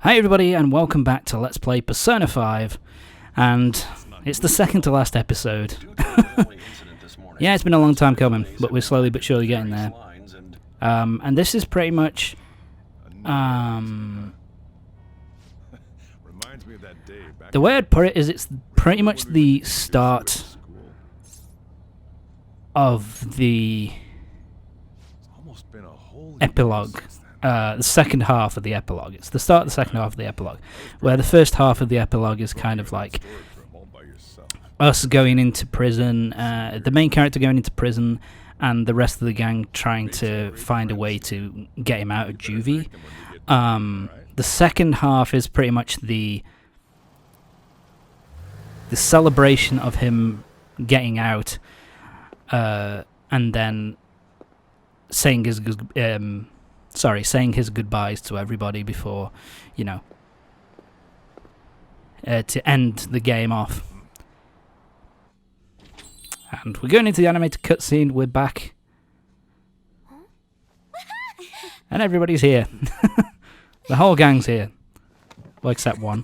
Hi everybody and welcome back to Let's Play Persona 5, and it's the second to last episode. Yeah, it's been a long time coming, but we're slowly but surely getting there. And this is pretty much the way I'd put it is it's pretty much the start of the epilogue. The second half of the epilogue. It's the start of the second half of the epilogue, where the first half of the epilogue is kind of like us going into prison, the main character going into prison, and the rest of the gang trying to find a way to get him out of Juvie. The second half is pretty much the celebration of him getting out, and then saying his saying his goodbyes to everybody before, to end the game off. And we're going into the animated cutscene. We're back. And everybody's here. The whole gang's here. Well, except one.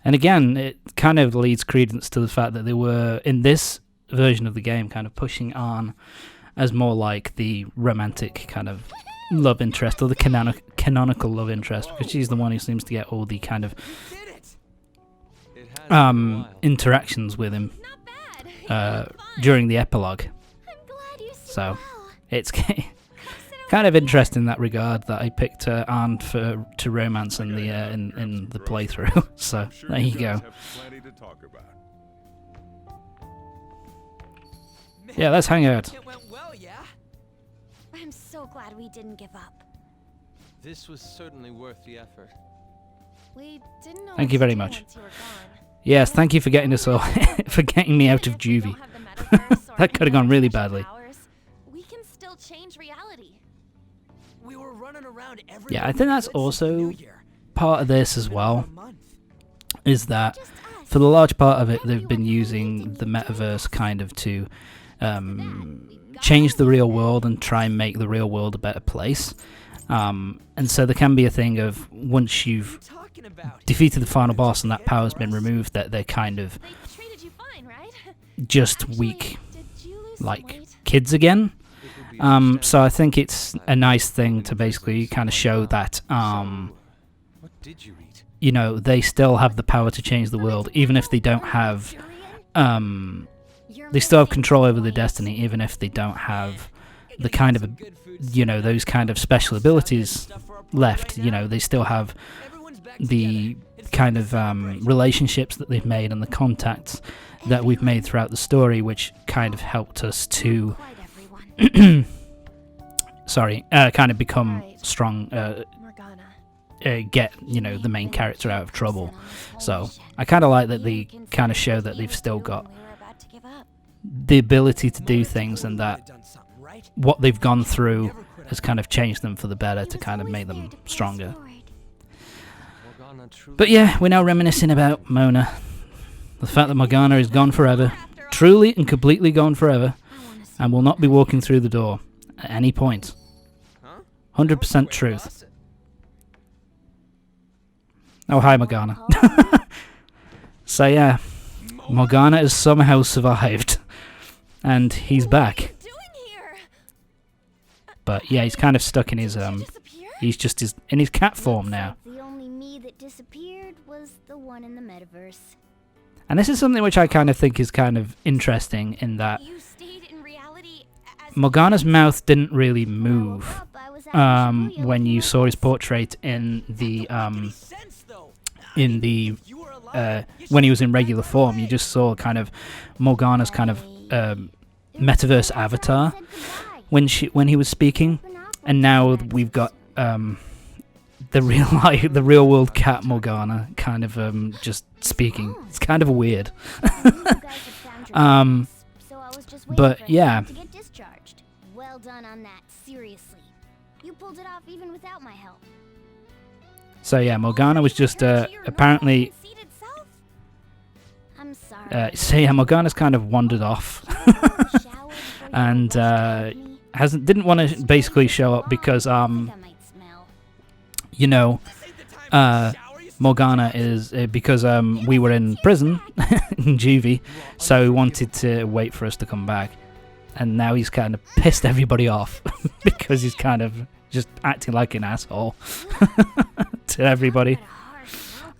And again, it kind of leads credence to the fact that they were, in this version of the game, kind of pushing on as more like the romantic kind of love interest, or the canonical love interest, because she's the one who seems to get all the kind of interactions with him during the epilogue. So it's kind of interesting in that regard that I picked Anne to romance in the playthrough. So there you go. Yeah, let's hang out. It went well, yeah? I'm so glad we didn't give up. This was certainly worth the effort. We didn't know. Thank you very much. Yes, thank you for getting us all for getting me out of Juvie. That could have gone really badly. We can still change reality. We were running around every Yeah, I think that's also part of this as well, is that for the large part of it they've been using the metaverse kind of to change the real world and try and make the real world a better place. And so there can be a thing of, once you've defeated the final boss and that power's been removed, that they're kind of just weak, like kids again. So I think it's a nice thing to basically kind of show that, they still have the power to change the world, even if they don't have, they still have control over their destiny, even if they don't have the kind of, those kind of special abilities left. They still have the kind of relationships that they've made and the contacts that we've made throughout the story, which kind of helped us to kind of become strong, get the main character out of trouble. So I kind of like that they kind of show that they've still got the ability to do things, and that what they've gone through has kind of changed them for the better to kind of make them stronger. But yeah, we're now reminiscing about Mona, the fact that Morgana is gone forever, truly and completely gone forever, and will not be walking through the door at any point. 100% truth. Oh, hi, Morgana. So yeah, Morgana has somehow survived, and he's back. But yeah, he's kind of stuck in his he's just in his cat form now. The only me that disappeared was the one in the metaverse. And this is something which I kind of think is kind of interesting, in that Morgana's mouth didn't really move when you saw his portrait in the when he was in regular form. You just saw kind of Morgana's kind of metaverse avatar when he was speaking, and now we've got the real world cat Morgana kind of just speaking. It's kind of weird. But yeah. Well done on that, seriously. You pulled it off even without my help. So yeah, Morgana was just apparently. I'm sorry. So yeah, Morgana's kind of wandered off. and didn't want to basically show up because you know, Morgana is because we were in prison in Juvie, so he wanted to wait for us to come back, and now he's kind of pissed everybody off because he's kind of just acting like an asshole to everybody.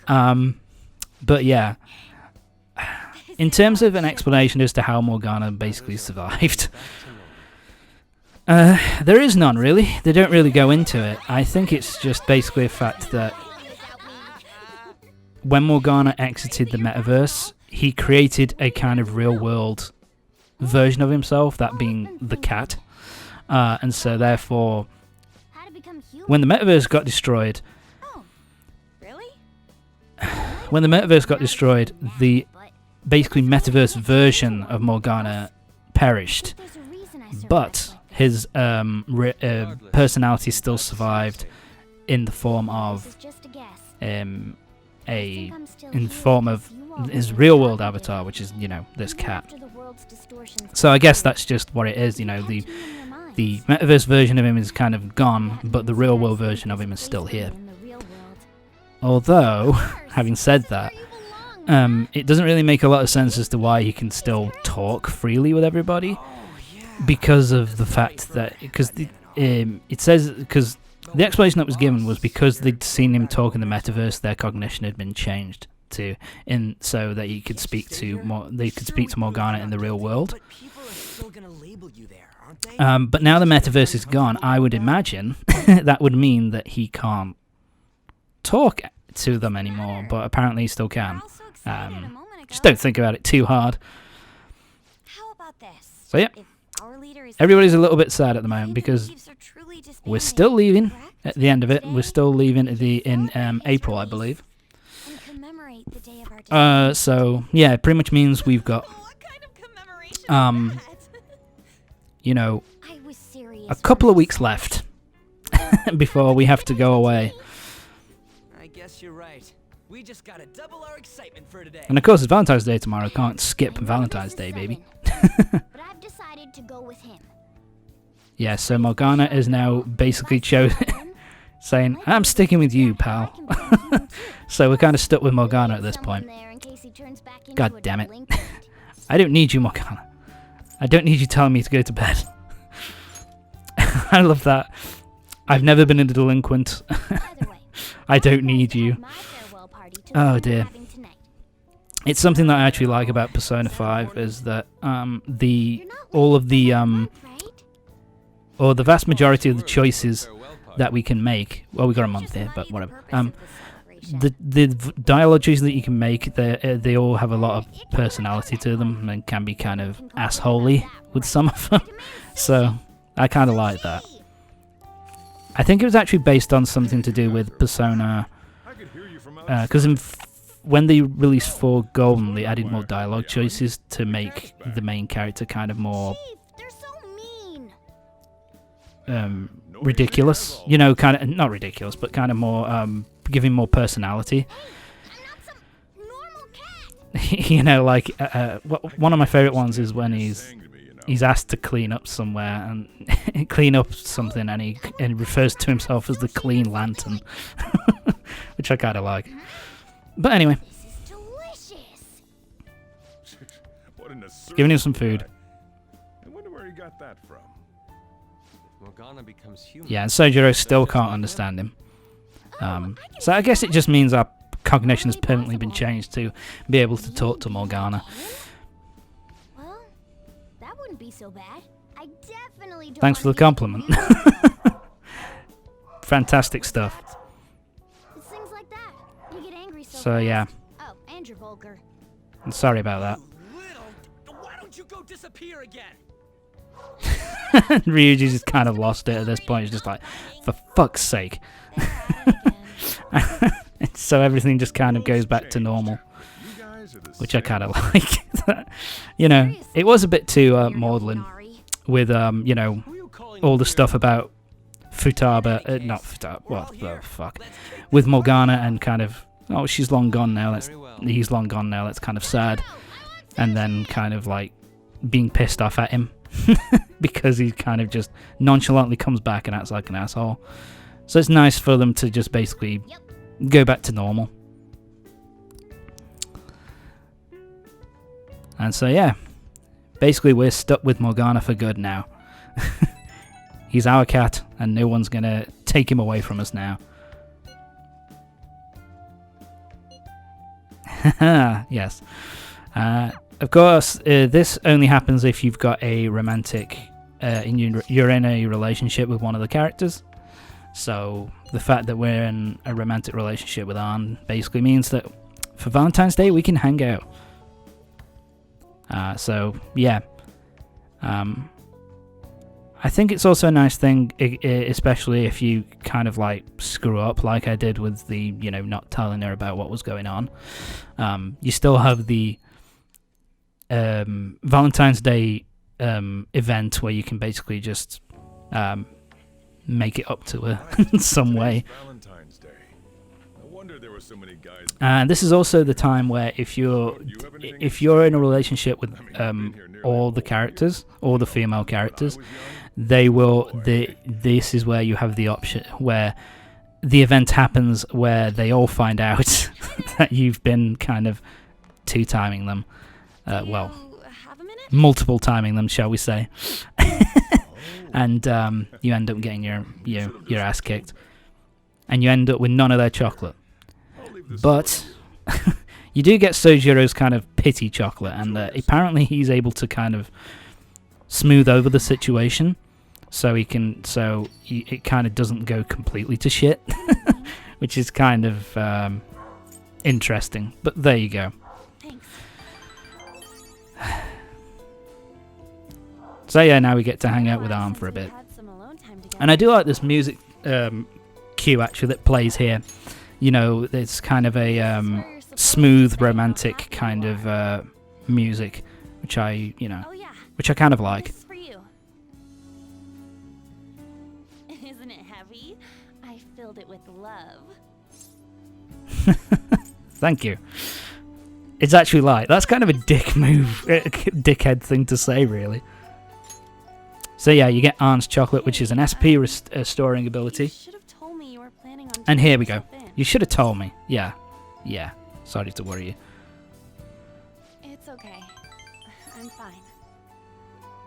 But yeah, in terms of an explanation as to how Morgana basically survived, there is none really. They don't really go into it. I think it's just basically a fact that when Morgana exited the metaverse, he created a kind of real-world version of himself, that being the cat. And so therefore, when the metaverse got destroyed, the basically metaverse version of Morgana perished, but his personality still survived in the form of his real world avatar, which is, you know, this cat. So I guess that's just what it is, you know, the metaverse version of him is kind of gone, but the real world version of him is still here. Although, having said that, it doesn't really make a lot of sense as to why he can still talk freely with everybody, because of the fact that it says the explanation that was given was because they'd seen him talk in the metaverse, their cognition had been changed so that he could speak to Morgana in the real world. But now the metaverse is gone, I would imagine that would mean that he can't talk to them anymore, but apparently he still can. Just don't think about it too hard. So yeah, everybody's a little bit sad at the moment because we're still leaving at the end of it. We're still leaving in April, I believe. So yeah, it pretty much means we've got you know, a couple of weeks left before we have to go away. I guess you're right. We just gotta double our excitement for today. And of course, it's Valentine's Day tomorrow. Can't skip Valentine's Day, baby. But I've decided to go with him. Yeah, so Morgana is now basically saying, I'm sticking with you, pal. So we're kind of stuck with Morgana at this point. God damn it. I don't need you, Morgana. I don't need you telling me to go to bed. I love that. I've never been a delinquent. I don't need you. Oh dear. It's something that I actually like about Persona 5 is that the vast majority of the choices that we can make. Well, we got a month here, but whatever. The dialogue choices that you can make, they all have a lot of personality to them and can be kind of assholey with some of them. So I kind of like that. I think it was actually based on something to do with Persona, because when they released 4 Golden, they added more dialogue choices to make the main character kind of more ridiculous. You know, kind of not ridiculous, but kind of more giving more personality. You know, like one of my favorite ones is when he's asked to clean up somewhere and clean up something, and he refers to himself as the Clean Lantern, which I kind of like. But anyway, giving him some food. I wonder where he got that from. Morgana becomes human. Yeah, and Sojiro still can't understand him. So I guess it just means our cognition has permanently been changed to be able to talk to Morgana. Well, that wouldn't be so bad. I definitely don't. Thanks for the compliment. Fantastic stuff. It's things like that. You get angry So yeah, Oh, and you're vulgar. I'm sorry about that. Why don't you go disappear again? Ryuji's just kind of lost it at this point. He's just like, for fuck's sake. So everything just kind of goes back to normal, which I kind of like. You know, it was a bit too maudlin with you know, all the stuff about Futaba, not Futaba, what the fuck, with Morgana and kind of, oh, she's long gone now, he's long gone now, that's kind of sad, and then kind of like being pissed off at him because he kind of just nonchalantly comes back and acts like an asshole. So it's nice for them to just basically go back to normal. And so yeah, basically we're stuck with Morgana for good now. He's our cat, and no one's gonna take him away from us now. Yes. Of course, this only happens if you've got a romantic, you're in a relationship with one of the characters. So the fact that we're in a romantic relationship with Arn basically means that for Valentine's Day we can hang out. So yeah, I think it's also a nice thing, especially if you kind of like screw up like I did with the, not telling her about what was going on. You still have the Valentine's Day event where you can basically just make it up to her in some way. Valentine's Day. No wonder there were so many guys. And this is also the time where if you're in a relationship with all the characters, all the female characters, this is where you have the option where the event happens where they all find out that you've been kind of two-timing them. Well, multiple timing them, shall we say. And you end up getting your ass kicked. And you end up with none of their chocolate. But you do get Sojiro's kind of pity chocolate, and apparently he's able to kind of smooth over the situation, so it kind of doesn't go completely to shit, which is kind of interesting. But there you go. Thanks. So yeah, now we get to hang out with Arm for a bit. And I do like this music cue actually that plays here. It's kind of a smooth, romantic kind of music, which I kind of like. This is for you. Isn't it heavy? I filled it with love. Thank you. It's actually light. That's kind of a dick move, dickhead thing to say, really. So yeah, you get Arn's chocolate, which is an SP restoring ability. You should have told me you were planning on And here we go. taking yourself in. You should have told me. Yeah. Sorry to worry you. It's okay. I'm fine.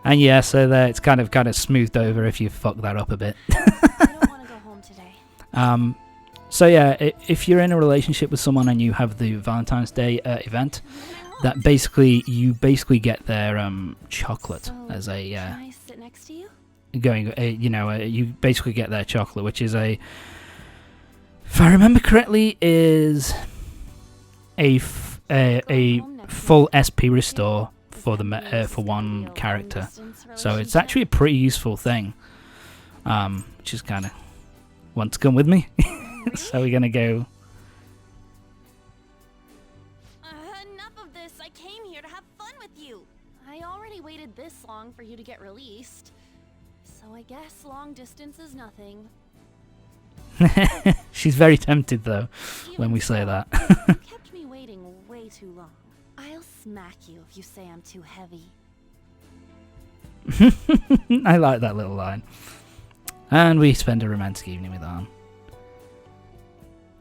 And yeah, so there it's kind of smoothed over if you fuck that up a bit. I don't want to go home today. So yeah, if you're in a relationship with someone and you have the Valentine's Day event, that you basically get their chocolate So, as a can I sit next to you? you basically get their chocolate, which is if I remember correctly, is a full SP restore for for one character. So it's actually a pretty useful thing, which is kind of want to come with me. So we're gonna go. Enough of this. I came here to have fun with you. I already waited this long for you to get released. So I guess long distance is nothing. She's very tempted though Even when we say so, that. you kept me waiting way too long. I'll smack you if you say I'm too heavy. I like that little line. And we spend a romantic evening with Arn.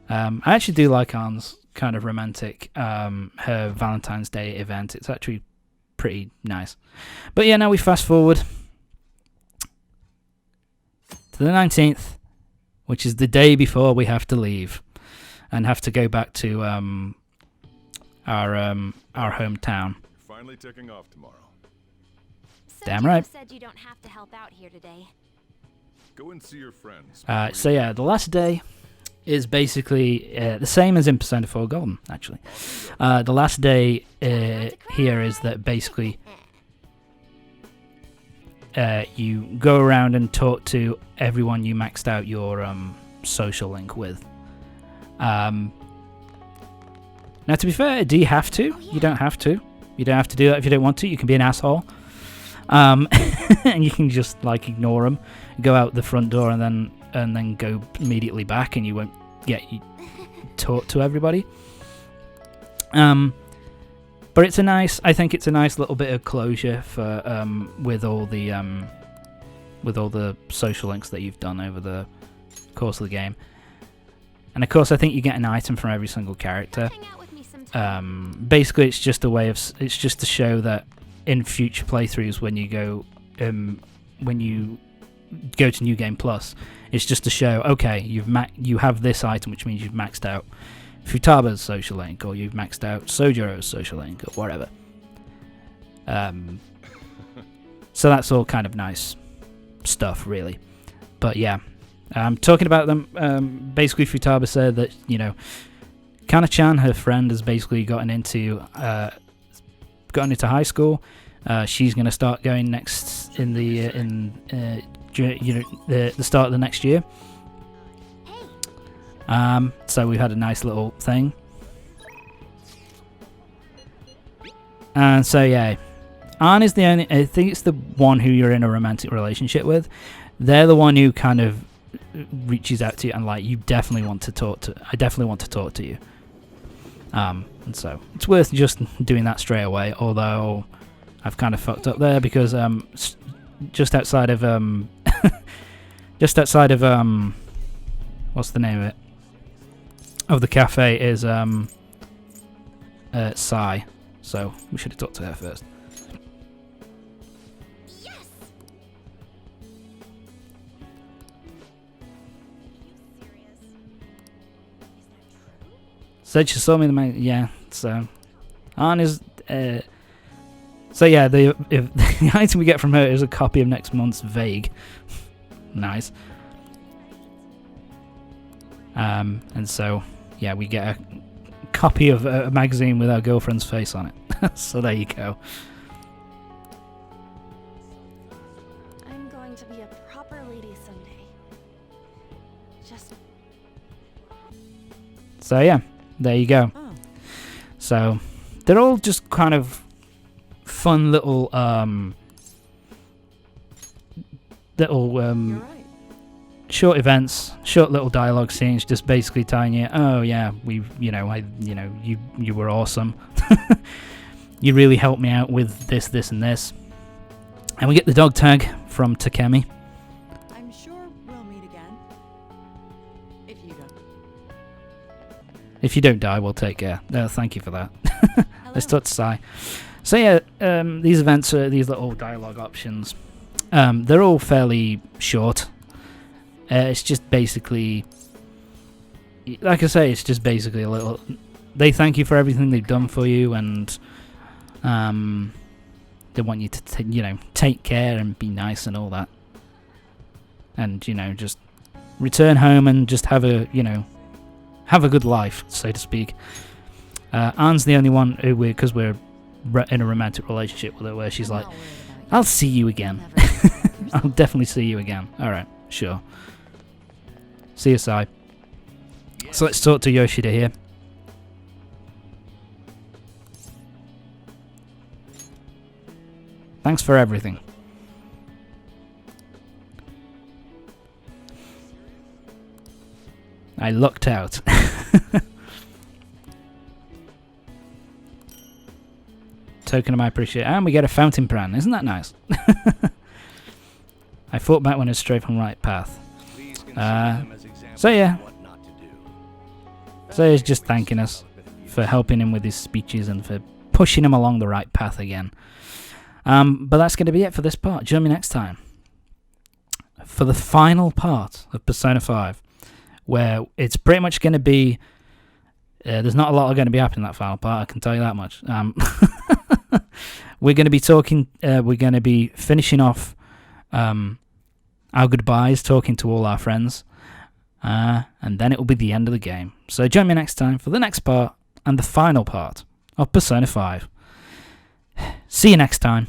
I actually do like Arn's kind of romantic her Valentine's Day event. It's actually pretty nice. But yeah, now we fast forward to the 19th, which is the day before we have to leave and have to go back to our hometown. You're finally taking off tomorrow. Damn right. Said you don't have to help out here today. Go and see your friends. So yeah, the last day is basically the same as in Persona 4 Golden, actually. The last day here is that basically you go around and talk to everyone you maxed out your social link with. Now, to be fair, do you have to? You don't have to. You don't have to do that if you don't want to. You can be an asshole. And you can just like ignore them, go out the front door, and then go immediately back, and you won't get talk to everybody. But it's a nice. I think it's a nice little bit of closure for with all the social links that you've done over the course of the game. And of course, I think you get an item from every single character. Hang out with me sometime. Basically, it's just a way of. It's just to show that in future playthroughs, when you go to New Game Plus, it's just to show, okay, you have this item, which means you've maxed out Futaba's social link, or you've maxed out Sojiro's social link, or whatever. So that's all kind of nice stuff, really. But yeah, talking about them, basically Futaba said that, you know, Kana-chan, her friend, has basically gotten into high school. She's going to start going next in the start of the next year. So we had a nice little thing. And so yeah, Ann is the only. I think it's the one who you're in a romantic relationship with. They're the one who kind of reaches out to you and like, you definitely want to talk to. I definitely want to talk to you. And so it's worth just doing that straight away. Although I've kind of fucked up there because just outside of what's the name of it? Of the cafe is Sai. So we should have talked to her first. Yes. Are you serious? Is that true? Said she saw me in the yeah. So Ann is. So yeah, the item we get from her is a copy of next month's Vague. Nice. And so yeah, we get a copy of a magazine with our girlfriend's face on it. So there you go. I'm going to be a proper lady someday. Just So yeah, there you go. Oh. So they're all just kind of fun little You're right. short events, short little dialogue scenes, just basically telling you, oh yeah, you were awesome. You really helped me out with this, and this. And we get the dog tag from Takemi. I'm sure we'll meet again. If you don't. If you don't die, we'll take care. Thank you for that. Let's Hello. talk to Sai. So yeah, these events, these little dialogue options, they're all fairly short. It's just basically, like I say, it's just basically a little. They thank you for everything they've done for you, and they want you to, take care and be nice and all that, and just return home and just have a good life, so to speak. Anne's the only one who because we're in a romantic relationship with her, where she's I'm like, not worried about you. "I'll see you again. Never yourself. I'll definitely see you again." All right, sure. See you, Sai. So let's talk to Yoshida here. Thanks for everything. I lucked out. Token of my appreciation. And we get a fountain pen. Isn't that nice? I fought back when it's straight on the right path. So yeah. So he's just thanking us for helping him with his speeches and for pushing him along the right path again. But that's going to be it for this part. Join me next time for the final part of Persona 5, where it's pretty much going to be... there's not a lot going to be happening in that final part, I can tell you that much. We're going to be talking... we're going to be finishing off our goodbyes, talking to all our friends. And then it will be the end of the game. So join me next time for the next part and the final part of Persona 5. See you next time.